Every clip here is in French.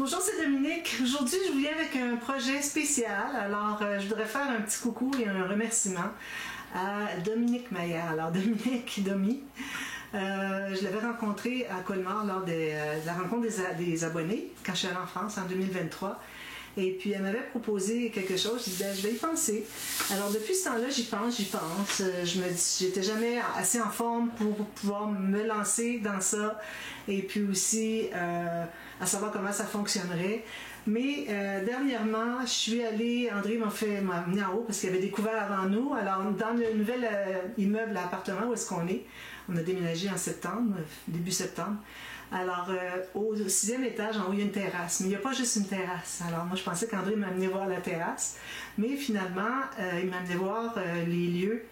Bonjour, c'est Dominique. Aujourd'hui, je vous viens avec un projet spécial. Alors, je voudrais faire un petit coucou et un remerciement à Dominique Maillard. Alors, Dominique, Domi, je l'avais rencontré à Colmar lors de la rencontre des abonnés quand je suis allée en France en 2023. Et puis, elle m'avait proposé quelque chose. Je disais, je vais y penser. Alors, depuis ce temps-là, j'y pense. Je me dis, j'étais jamais assez en forme pour pouvoir me lancer dans ça. Et puis aussi, à savoir comment ça fonctionnerait. Mais dernièrement, je suis allée, André m'a amené en haut parce qu'il avait découvert avant nous. Alors, dans le nouvel immeuble à appartement où est-ce qu'on est, on a déménagé en septembre, début septembre. Alors, au 6e étage, en haut, il y a une terrasse. Mais il n'y a pas juste une terrasse. Alors, moi, je pensais qu'André m'amenait voir la terrasse. Mais finalement, il m'a amené voir les lieux.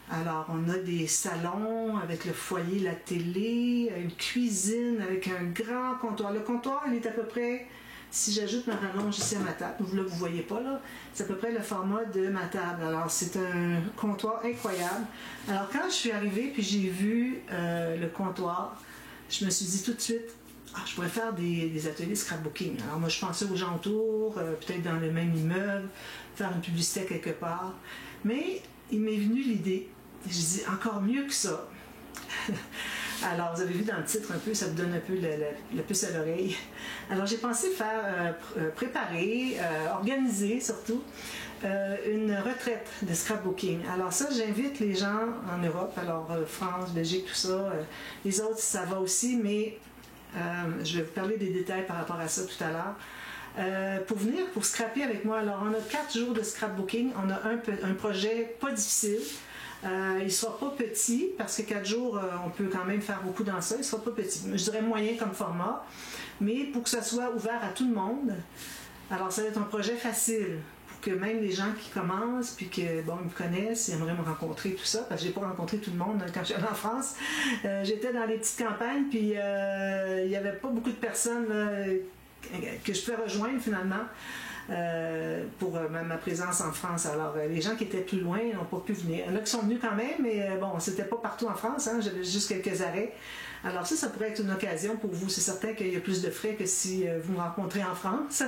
Alors, on a des salons avec le foyer, la télé, une cuisine avec un grand comptoir. Le comptoir, il est à peu près, si j'ajoute ma rallonge ici à ma table, là, vous ne voyez pas, là, c'est à peu près le format de ma table. Alors, c'est un comptoir incroyable. Alors, quand je suis arrivée puis j'ai vu le comptoir, je me suis dit tout de suite, je pourrais faire des ateliers scrapbooking. Alors moi, je pensais aux gens autour, peut-être dans le même immeuble, faire une publicité quelque part. Mais il m'est venu l'idée, je dis encore mieux que ça. Alors, vous avez vu dans le titre un peu, ça vous donne un peu la puce à l'oreille. Alors, j'ai pensé faire préparer, organiser surtout, une retraite de scrapbooking. Alors ça, j'invite les gens en Europe, alors France, Belgique, tout ça. Les autres, ça va aussi, mais je vais vous parler des détails par rapport à ça tout à l'heure. Pour venir, pour scraper avec moi, alors on a 4 jours de scrapbooking. On a un projet pas difficile. Il ne sera pas petit, parce que 4 jours, on peut quand même faire beaucoup dans ça. Il ne sera pas petit. Je dirais moyen comme format. Mais pour que ça soit ouvert à tout le monde, alors ça va être un projet facile. Que même les gens qui commencent, puis que, bon, ils me connaissent, ils aimeraient me rencontrer, tout ça, parce que j'ai pas rencontré tout le monde quand je suis allée en France. J'étais dans les petites campagnes, puis il n'y avait pas beaucoup de personnes là, que je pouvais rejoindre finalement pour ma présence en France. Alors, les gens qui étaient plus loin n'ont pas pu venir. Il y en a qui sont venus quand même, mais bon, c'était pas partout en France, hein, j'avais juste quelques arrêts. Alors ça pourrait être une occasion pour vous. C'est certain qu'il y a plus de frais que si vous me rencontrez en France.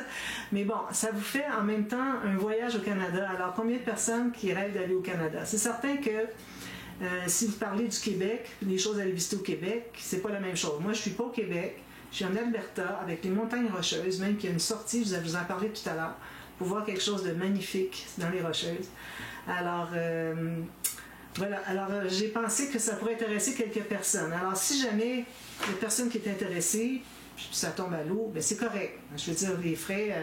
Mais bon, ça vous fait en même temps un voyage au Canada. Alors, combien de personnes qui rêvent d'aller au Canada? C'est certain que si vous parlez du Québec, des choses à aller visiter au Québec, c'est pas la même chose. Moi, je suis pas au Québec. Je suis en Alberta, avec les montagnes rocheuses, même qu'il y a une sortie, je vous en parlais tout à l'heure, pour voir quelque chose de magnifique dans les rocheuses. Alors, voilà, alors j'ai pensé que ça pourrait intéresser quelques personnes. Alors, si jamais il y a personne qui est intéressée, puis ça tombe à l'eau, bien c'est correct. Je veux dire, les frais,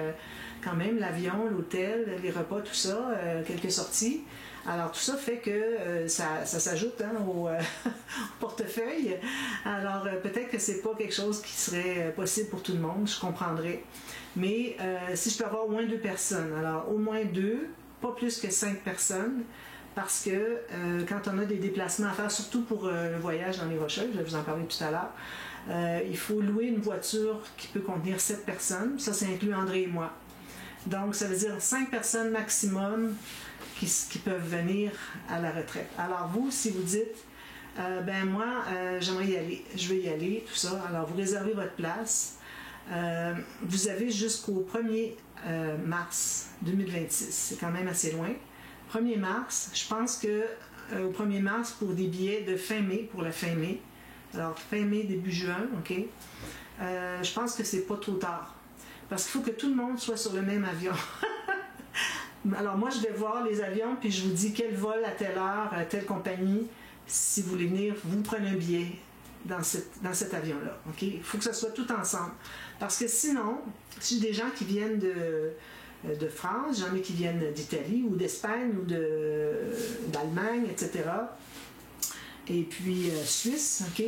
quand même, l'avion, l'hôtel, les repas, tout ça, quelques sorties. Alors, tout ça fait que ça s'ajoute au portefeuille. Alors, peut-être que c'est pas quelque chose qui serait possible pour tout le monde, je comprendrais. Mais si je peux avoir au moins 2 personnes, alors au moins 2, pas plus que 5 personnes, parce que quand on a des déplacements à faire, surtout pour le voyage dans les Rocheuses, je vais vous en parler tout à l'heure, il faut louer une voiture qui peut contenir 7 personnes. Ça inclut André et moi. Donc, ça veut dire 5 personnes maximum qui peuvent venir à la retraite. Alors, vous, si vous dites, ben moi, j'aimerais y aller, je vais y aller, tout ça, alors vous réservez votre place. Vous avez jusqu'au 1er mars 2026. C'est quand même assez loin. 1er mars, je pense que au 1er mars, pour des billets de fin mai, pour la fin mai, alors fin mai, début juin, ok, je pense que c'est pas trop tard. Parce qu'il faut que tout le monde soit sur le même avion. Alors moi, je vais voir les avions, puis je vous dis quel vol à telle heure, à telle compagnie. Si vous voulez venir, vous prenez un billet dans cet avion-là. Okay? Il faut que ça soit tout ensemble. Parce que sinon, si j'ai des gens qui viennent de France, j'en ai qui viennent d'Italie ou d'Espagne ou d'Allemagne, etc. Et puis Suisse, ok?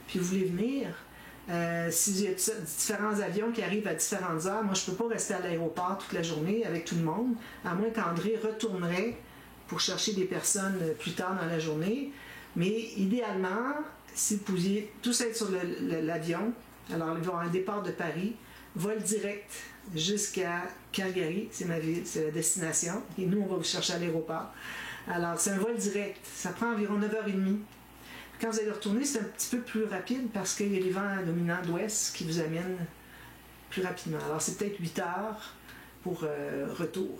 Puis vous voulez venir. S'il y a différents avions qui arrivent à différentes heures, moi je ne peux pas rester à l'aéroport toute la journée avec tout le monde, à moins qu'André retournerait pour chercher des personnes plus tard dans la journée. Mais idéalement, si vous pouviez tous être sur l'avion, alors il va y avoir un départ de Paris, vol direct jusqu'à Calgary, c'est ma ville, c'est la destination, et nous on va vous chercher à l'aéroport. Alors c'est un vol direct, ça prend environ 9h30. Quand vous allez retourner, c'est un petit peu plus rapide parce qu'il y a les vents dominants d'ouest qui vous amènent plus rapidement. Alors, c'est peut-être 8 heures pour retour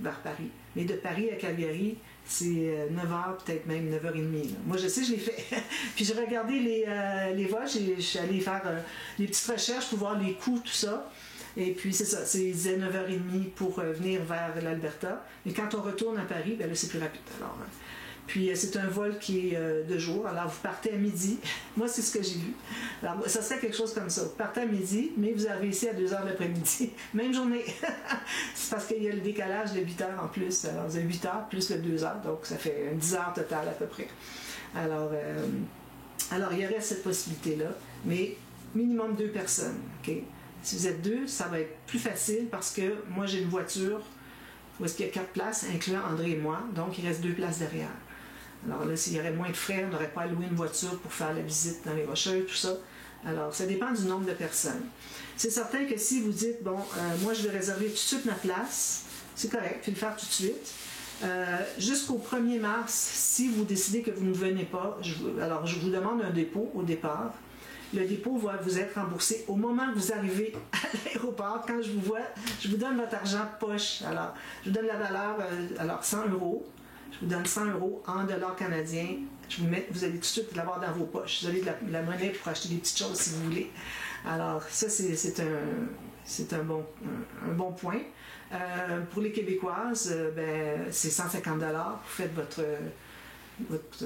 vers Paris. Mais de Paris à Calgary, c'est 9 heures, peut-être même 9h30. Là. Moi, je sais, je l'ai fait. Puis j'ai regardé les vols, je suis allée faire des petites recherches pour voir les coûts, tout ça. Et puis c'est ça, c'est 9h30 pour venir vers l'Alberta. Mais quand on retourne à Paris, ben là, c'est plus rapide. Alors, puis c'est un vol qui est de jour. Alors vous partez à midi. Moi, c'est ce que j'ai vu. Alors ça serait quelque chose comme ça. Vous partez à midi, mais vous arrivez ici à 2h de l'après-midi. Même journée. C'est parce qu'il y a le décalage de 8 heures en plus. Alors vous avez 8 heures plus le 2 heures. Donc ça fait 10 heures total à peu près. Alors il y aurait cette possibilité-là. Mais minimum 2 personnes. Okay? Si vous êtes 2, ça va être plus facile parce que moi j'ai une voiture où est-ce qu'il y a 4 places, incluant André et moi. Donc il reste 2 places derrière. Alors là, s'il y aurait moins de frais, on n'aurait pas à louer une voiture pour faire la visite dans les Rocheuses, tout ça. Alors, ça dépend du nombre de personnes. C'est certain que si vous dites, bon, moi je vais réserver tout de suite ma place, c'est correct, puis le faire tout de suite. Jusqu'au 1er mars, si vous décidez que vous ne venez pas, alors je vous demande un dépôt au départ. Le dépôt va vous être remboursé au moment que vous arrivez à l'aéroport. Quand je vous vois, je vous donne votre argent de poche. Alors, je vous donne la valeur, alors 100 €. Je vous donne 100 € en dollars canadiens. Vous allez tout de suite l'avoir dans vos poches. Vous avez de la monnaie pour acheter des petites choses si vous voulez. Alors, ça, c'est un bon point. Pour les Québécoises, c'est 150 $. Vous faites votre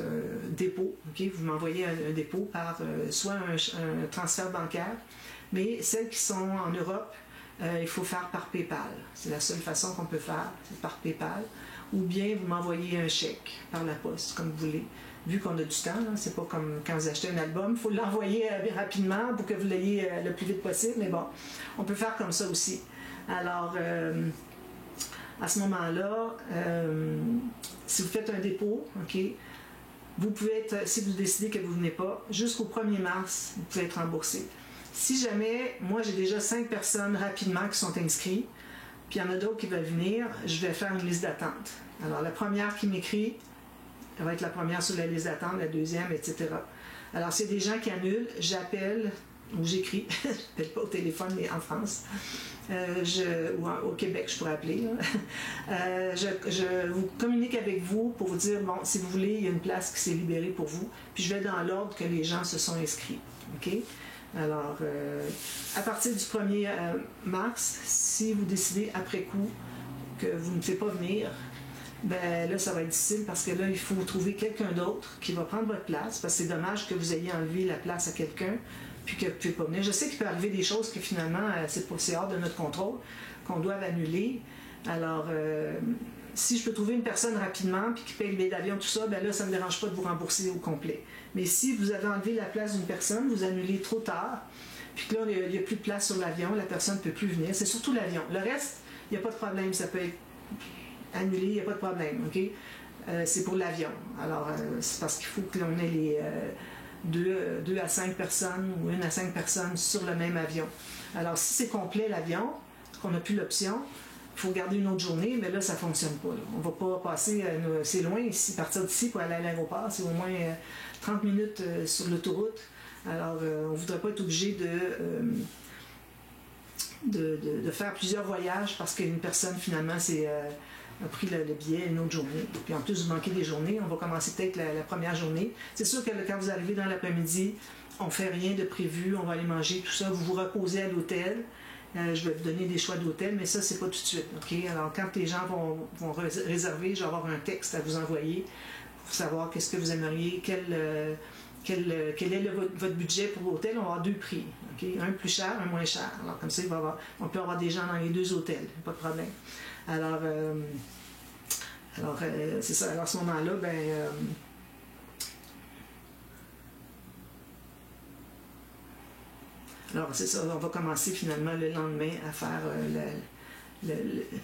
dépôt. Okay? Vous m'envoyez un dépôt par soit un transfert bancaire, mais celles qui sont en Europe, il faut faire par PayPal. C'est la seule façon qu'on peut faire, c'est par PayPal. Ou bien vous m'envoyez un chèque par la poste, comme vous voulez. Vu qu'on a du temps, c'est pas comme quand vous achetez un album, il faut l'envoyer rapidement pour que vous l'ayez le plus vite possible, mais bon, on peut faire comme ça aussi. Alors, à ce moment-là, si vous faites un dépôt, OK, vous pouvez être, si vous décidez que vous ne venez pas, jusqu'au 1er mars, vous pouvez être remboursé. Si jamais, moi j'ai déjà 5 personnes rapidement qui sont inscrites, puis il y en a d'autres qui veulent venir, je vais faire une liste d'attente. Alors la première qui m'écrit, elle va être la première sur la liste d'attente, la deuxième, etc. Alors s'il y a des gens qui annulent, j'appelle ou j'écris, je n'appelle pas au téléphone, mais en France, ou au Québec, je pourrais appeler. Je vous communique avec vous pour vous dire, bon, si vous voulez, il y a une place qui s'est libérée pour vous, puis je vais dans l'ordre que les gens se sont inscrits. OK? Alors, à partir du 1er mars, si vous décidez après coup que vous ne pouvez pas venir, ben là, ça va être difficile parce que là, il faut trouver quelqu'un d'autre qui va prendre votre place parce que c'est dommage que vous ayez enlevé la place à quelqu'un puis que vous ne pouvez pas venir. Je sais qu'il peut arriver des choses que finalement, c'est hors de notre contrôle, qu'on doit annuler. Alors, si je peux trouver une personne rapidement puis qui paye le billet d'avion, tout ça, ben là, ça ne me dérange pas de vous rembourser au complet. Mais si vous avez enlevé la place d'une personne, vous annulez trop tard, puis que là, il n'y a plus de place sur l'avion, la personne ne peut plus venir. C'est surtout l'avion. Le reste, il n'y a pas de problème. Ça peut être annulé, il n'y a pas de problème. Okay? C'est pour l'avion. Alors, c'est parce qu'il faut que l'on ait les 2 à 5 personnes ou 1 à 5 personnes sur le même avion. Alors, si c'est complet l'avion, qu'on n'a plus l'option, il faut garder une autre journée, mais là, ça ne fonctionne pas. Là. On ne va pas passer, c'est loin ici, partir d'ici pour aller à l'aéroport, c'est au moins 30 minutes sur l'autoroute. Alors, on ne voudrait pas être obligé de faire plusieurs voyages parce qu'une personne, finalement, a pris le billet une autre journée. Puis en plus, vous manquez des journées. On va commencer peut-être la première journée. C'est sûr que quand vous arrivez dans l'après-midi, on ne fait rien de prévu, on va aller manger, tout ça. Vous vous reposez à l'hôtel. Je vais vous donner des choix d'hôtel, mais ça, c'est pas tout de suite. Okay? Alors, quand les gens vont réserver, je vais avoir un texte à vous envoyer pour savoir qu'est-ce que vous aimeriez, quel est votre budget pour l'hôtel. On va avoir 2 prix. Okay? Un plus cher, un moins cher. Alors, comme ça, on peut avoir des gens dans les 2 hôtels. Pas de problème. Alors, c'est ça. Alors, à ce moment-là, alors, c'est ça, on va commencer finalement le lendemain à faire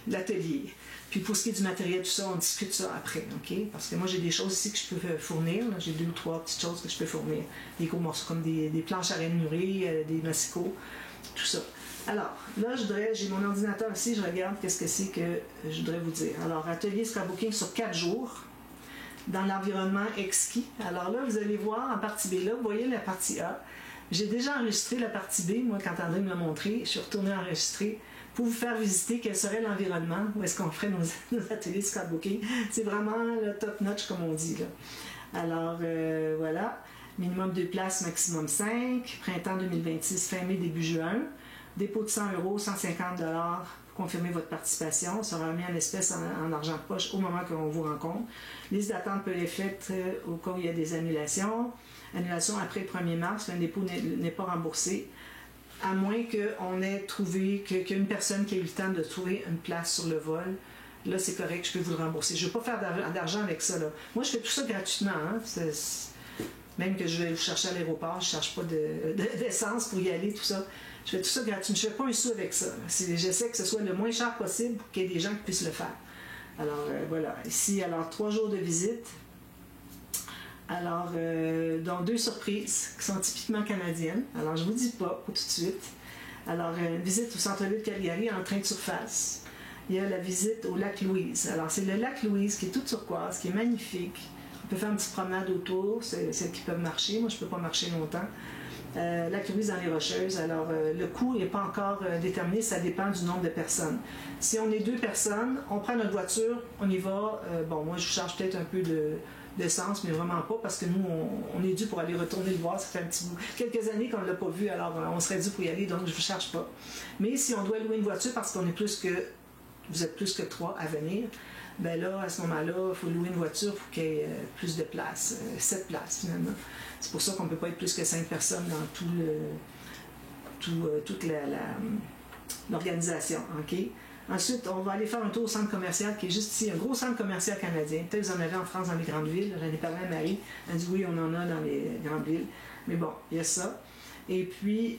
l'atelier. Puis pour ce qui est du matériel, tout ça, on discute ça après, OK? Parce que moi, j'ai des choses ici que je peux fournir. J'ai 2 ou 3 petites choses que je peux fournir. Des gros morceaux comme des planches à rainurées, des massicots, tout ça. Alors, là, j'ai mon ordinateur ici, je regarde qu'est-ce que c'est que je voudrais vous dire. Alors, atelier scrapbooking sur 4 jours dans l'environnement exquis. Alors là, vous allez voir en partie B, là, vous voyez la partie A. J'ai déjà enregistré la partie B, moi, quand André me l'a montré. Je suis retournée enregistrer pour vous faire visiter quel serait l'environnement, où est-ce qu'on ferait nos ateliers de scrapbooking. C'est vraiment le top notch, comme on dit, là. Alors, voilà. Minimum 2 places, maximum 5. Printemps 2026, fin mai, début juin. Dépôt de 100 €, 150 $ pour confirmer votre participation. Ça sera remis en espèces en argent de poche au moment qu'on vous rencontre. Liste d'attente peut être faite au cas où il y a des annulations. Annulation après le 1er mars, un dépôt n'est pas remboursé. À moins qu'on ait trouvé, qu'il y ait une personne qui a eu le temps de trouver une place sur le vol. Là, c'est correct, je peux vous le rembourser. Je ne veux pas faire d'argent avec ça, là. Moi, je fais tout ça gratuitement, hein. Même que je vais vous chercher à l'aéroport, je ne cherche pas d'essence pour y aller, tout ça. Je fais tout ça gratuitement. Je ne fais pas un sou avec ça. J'essaie que ce soit le moins cher possible pour qu'il y ait des gens qui puissent le faire. Alors, voilà. Ici, alors, 3 jours de visite. Alors, donc 2 surprises qui sont typiquement canadiennes. Alors, je ne vous dis pas tout de suite. Alors, une visite au centre-ville de Calgary en train de surface. Il y a la visite au lac Louise. Alors, c'est le lac Louise qui est tout turquoise, qui est magnifique. On peut faire une petite promenade autour, celles qui peuvent marcher. Moi, je ne peux pas marcher longtemps. Lac Louise dans les Rocheuses. Alors, le coût n'est pas encore déterminé, ça dépend du nombre de personnes. Si on est 2 personnes, on prend notre voiture, on y va. Bon, moi, je vous charge peut-être un peu d'essence, mais vraiment pas, parce que nous, on est dû pour aller retourner le voir. Ça fait un petit bout, quelques années qu'on ne l'a pas vu, alors on serait dû pour y aller, donc je ne vous charge pas. Mais si on doit louer une voiture parce qu'on est vous êtes plus que 3 à venir, ben là, à ce moment-là, il faut louer une voiture pour qu'il y ait plus de place, 7 places finalement. C'est pour ça qu'on ne peut pas être plus que 5 personnes dans toute l'organisation. Okay? Ensuite, on va aller faire un tour au centre commercial qui est juste ici, un gros centre commercial canadien. Peut-être que vous en avez en France dans les grandes villes. J'en ai parlé à Marie. Elle dit oui, on en a dans les grandes villes. Mais bon, il y a ça. Et puis,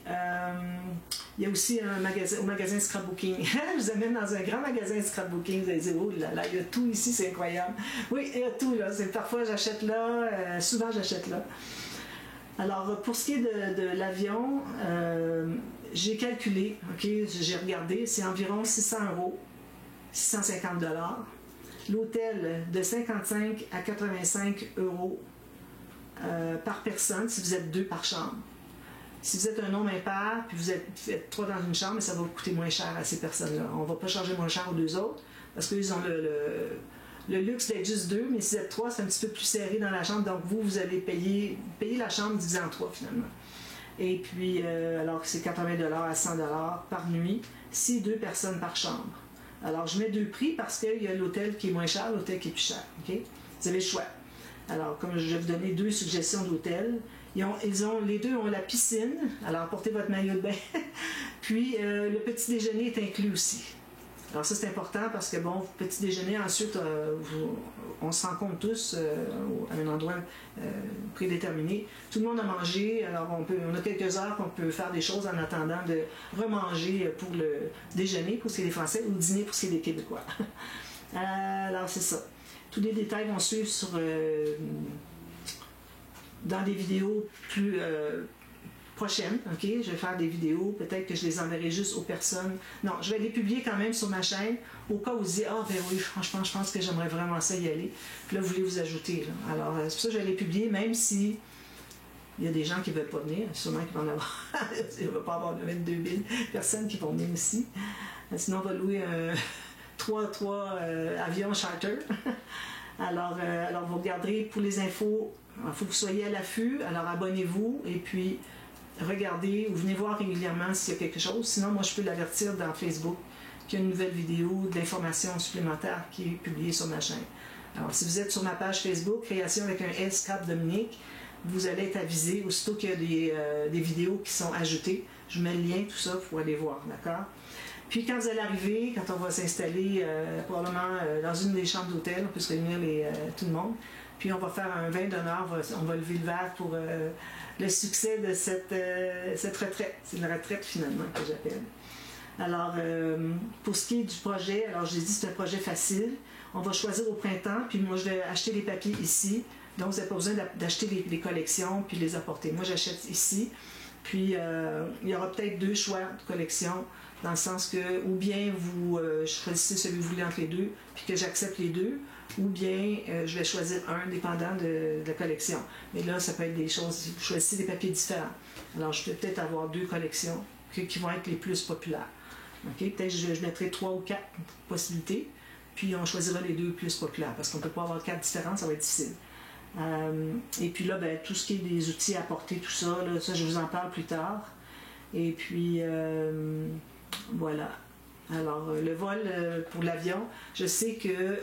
il y a aussi un magasin scrapbooking. Je vous amène dans un grand magasin scrapbooking. Vous allez dire, oh là là, il y a tout ici, c'est incroyable. Oui, il y a tout là. Parfois, j'achète là. Souvent, j'achète là. Alors, pour ce qui est de l'avion, j'ai calculé, j'ai regardé, c'est environ 600 €, 650 $. L'hôtel de 55 à 85 € par personne, si vous êtes 2 par chambre. Si vous êtes un nombre impair, puis vous êtes 3 dans une chambre, ça va vous coûter moins cher à ces personnes-là. On ne va pas charger moins cher aux 2 autres, parce qu'ils ont le luxe d'être juste 2, mais si vous êtes 3, c'est un petit peu plus serré dans la chambre, donc vous allez payer la chambre divisé en 3 finalement. Et puis, alors c'est 80 $ à 100 $ par nuit, si 2 personnes par chambre. Alors, je mets 2 prix parce qu'il y a l'hôtel qui est moins cher, l'hôtel qui est plus cher. Okay? Vous avez le choix. Alors, comme je vais vous donner 2 suggestions d'hôtels, les 2 ont la piscine, alors portez votre maillot de bain, puis le petit déjeuner est inclus aussi. Alors ça, c'est important parce que, bon, petit déjeuner, ensuite, on se rencontre tous à un endroit prédéterminé. Tout le monde a mangé, alors on a quelques heures qu'on peut faire des choses en attendant de remanger pour le déjeuner, pour ce qui est des Français, ou le dîner pour ce qui est des Québécois. Alors, c'est ça. Tous les détails vont suivre dans des vidéos plus prochaines. Okay? Je vais faire des vidéos, peut-être que je les enverrai juste aux personnes. Non, je vais les publier quand même sur ma chaîne, au cas où vous dites « Ah, ben oui, franchement, je pense que j'aimerais vraiment ça y aller. » Puis là, vous voulez vous ajouter. Là. Alors, c'est pour ça que je vais les publier, même si il y a des gens qui ne veulent pas venir, sûrement qu'ils vont en avoir. Il ne va pas avoir 22 000 personnes qui vont venir aussi. Sinon, on va louer 3 avions charter. Alors, vous regarderez pour les infos. Il faut que vous soyez à l'affût, alors abonnez-vous et puis regardez ou venez voir régulièrement s'il y a quelque chose. Sinon, moi, je peux l'avertir dans Facebook qu'il y a une nouvelle vidéo de l'information supplémentaire qui est publiée sur ma chaîne. Alors, si vous êtes sur ma page Facebook, Création avec un S, Scrap Dominique, vous allez être avisé aussitôt qu'il y a des vidéos qui sont ajoutées. Je mets le lien, tout ça, pour aller voir, d'accord? Puis quand vous allez arriver, quand on va s'installer probablement dans une des chambres d'hôtel, on peut se réunir tout le monde. Puis on va faire un vin d'honneur, on va lever le verre pour le succès de cette retraite. C'est une retraite finalement que j'appelle. Alors, pour ce qui est du projet, alors j'ai dit c'est un projet facile. On va choisir au printemps, puis moi je vais acheter les papiers ici. Donc vous n'avez pas besoin d'acheter les collections puis les apporter. Moi j'achète ici. Puis il y aura peut-être 2 choix de collection, dans le sens que ou bien vous choisissez celui que vous voulez entre les 2, puis que j'accepte les 2, ou bien je vais choisir un dépendant de la collection. Mais là, ça peut être des choses, vous choisissez des papiers différents. Alors, je vais peut-être avoir 2 collections qui vont être les plus populaires. Okay? Peut-être je mettrai 3 ou 4 possibilités, puis on choisira les 2 plus populaires, parce qu'on ne peut pas avoir 4 différentes, ça va être difficile. Et puis là, ben, tout ce qui est des outils à porter, tout ça, là, ça je vous en parle plus tard. Et puis, voilà. Alors, le vol pour l'avion, je sais que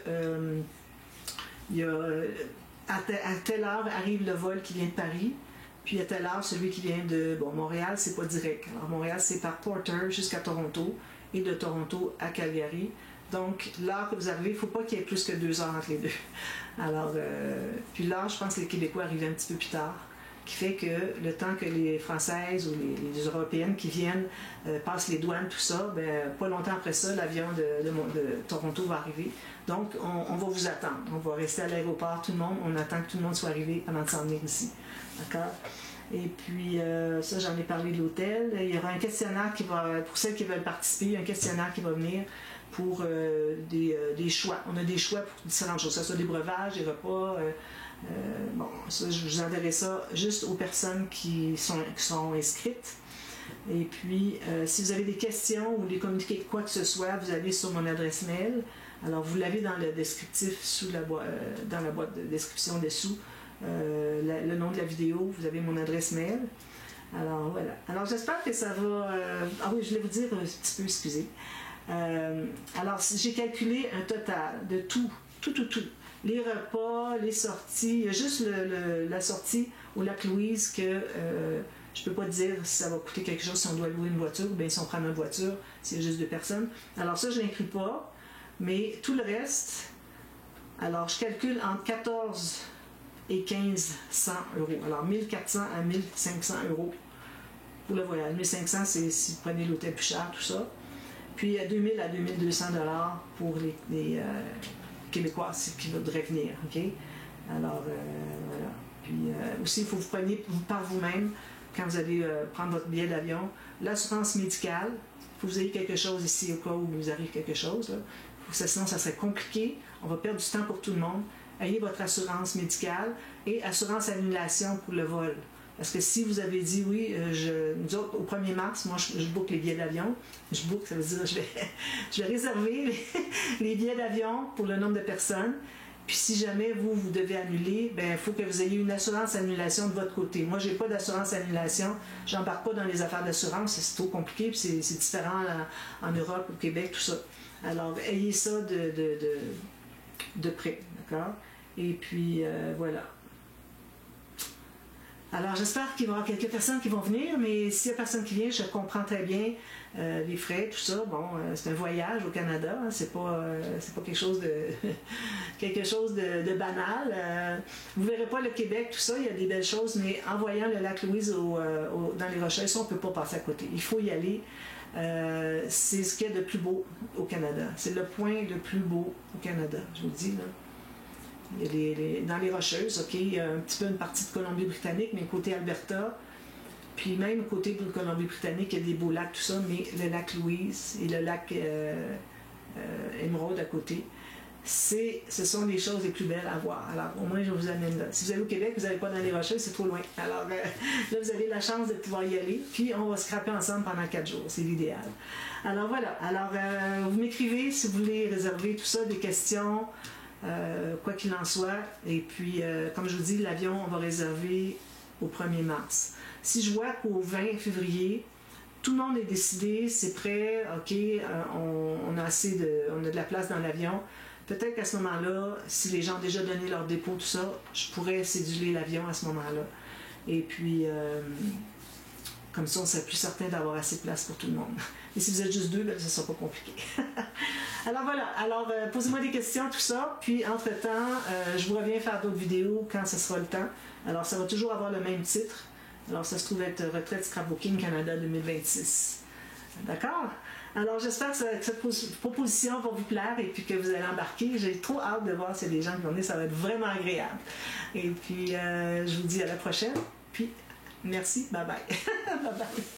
il y a, à telle heure arrive le vol qui vient de Paris, puis à telle heure, celui qui vient de Montréal, c'est pas direct. Alors, Montréal, c'est par Porter jusqu'à Toronto, et de Toronto à Calgary. Donc, l'heure que vous arrivez, il ne faut pas qu'il y ait plus que 2 heures entre les deux. Alors, puis là, je pense que les Québécois arrivent un petit peu plus tard, qui fait que le temps que les Françaises ou les Européennes qui viennent passent les douanes, tout ça, ben, pas longtemps après ça, l'avion de Toronto va arriver. Donc, on va vous attendre. On va rester à l'aéroport, tout le monde. On attend que tout le monde soit arrivé avant de s'en venir ici. D'accord? Et puis, ça, j'en ai parlé de l'hôtel. Il y aura un questionnaire qui va, pour celles qui veulent participer, un questionnaire qui va venir pour des choix. On a des choix pour différentes choses, que ce soit des breuvages, des repas. Bon, ça, je vous enverrai ça juste aux personnes qui sont inscrites. Et puis, si vous avez des questions ou voulez communiquer quoi que ce soit, vous allez sur mon adresse mail. Alors, vous l'avez dans le descriptif, dans la boîte de description dessous. Le nom de la vidéo, vous avez mon adresse mail. Alors, voilà. Alors, j'espère que ça va... Ah oui, je voulais vous dire un petit peu, excusez. Alors, j'ai calculé un total de tout. Les repas, les sorties. Il y a juste la sortie au lac Louise que je ne peux pas dire si ça va coûter quelque chose si on doit louer une voiture ou bien si on prend notre voiture, s'il y a juste 2 personnes. Alors ça, je ne l'inclus pas. Mais tout le reste, alors je calcule entre 14 et 1500 euros. Alors 1400 à 1500 euros pour le voyage. 1500, c'est si vous prenez l'hôtel plus cher, tout ça. Puis 2000 à 2200 $ pour les Québécois qui voudraient venir. Okay? Alors, voilà. Puis aussi, il faut que vous preniez par vous-même, quand vous allez prendre votre billet d'avion, l'assurance médicale. Il faut que vous ayez quelque chose ici au cas où vous arrive quelque chose. Là. Sinon, ça serait compliqué. On va perdre du temps pour tout le monde. Ayez votre assurance médicale et assurance annulation pour le vol. Parce que si vous avez dit oui, nous autres, au 1er mars, moi je book les billets d'avion. Je book, ça veut dire je vais réserver les billets d'avion pour le nombre de personnes. Puis si jamais vous devez annuler, ben il faut que vous ayez une assurance annulation de votre côté. Moi, je n'ai pas d'assurance annulation. Je n'embarque pas dans les affaires d'assurance. C'est trop compliqué, puis c'est différent en Europe, au Québec, tout ça. Alors, ayez ça de près, d'accord? Et puis, voilà. Alors, j'espère qu'il va y avoir quelques personnes qui vont venir, mais s'il n'y a personne qui vient, je comprends très bien les frais, tout ça. Bon, c'est un voyage au Canada, hein, c'est pas quelque chose de banal. Vous ne verrez pas le Québec, tout ça, il y a des belles choses, mais en voyant le lac Louise dans les Rocheuses, ça, on ne peut pas passer à côté. Il faut y aller. C'est ce qu'il y a de plus beau au Canada. C'est le point le plus beau au Canada, je vous le dis, là. Il y a dans les Rocheuses, OK, il y a un petit peu une partie de Colombie-Britannique, mais côté Alberta, puis même côté de Colombie-Britannique, il y a des beaux lacs, tout ça, mais le lac Louise et le lac Émeraude à côté, ce sont les choses les plus belles à voir. Alors, au moins, je vous amène là. Si vous allez au Québec, vous n'allez pas dans les Rocheuses, c'est trop loin. Alors, là, vous avez la chance de pouvoir y aller, puis on va scraper ensemble pendant 4 jours. C'est l'idéal. Alors, voilà. Alors, vous m'écrivez si vous voulez réserver tout ça, des questions, quoi qu'il en soit. Et puis, comme je vous dis, l'avion, on va réserver au 1er mars. Si je vois qu'au 20 février, tout le monde est décidé, c'est prêt, OK, on a de la place dans l'avion. Peut-être qu'à ce moment-là, si les gens ont déjà donné leur dépôt, tout ça, je pourrais céduler l'avion à ce moment-là. Et puis, comme ça, on serait plus certain d'avoir assez de place pour tout le monde. Et si vous êtes juste 2, ben, ça ne sera pas compliqué. Alors voilà, alors posez-moi des questions, tout ça. Puis, entre-temps, je vous reviens faire d'autres vidéos quand ce sera le temps. Alors, ça va toujours avoir le même titre. Alors, ça se trouve être Retraite Scrapbooking Canada 2026. D'accord? Alors, j'espère que cette proposition va vous plaire et puis que vous allez embarquer. J'ai trop hâte de voir s'il y a des gens qui vont venir. Ça va être vraiment agréable. Et puis, je vous dis à la prochaine. Puis, merci. Bye bye. Bye bye.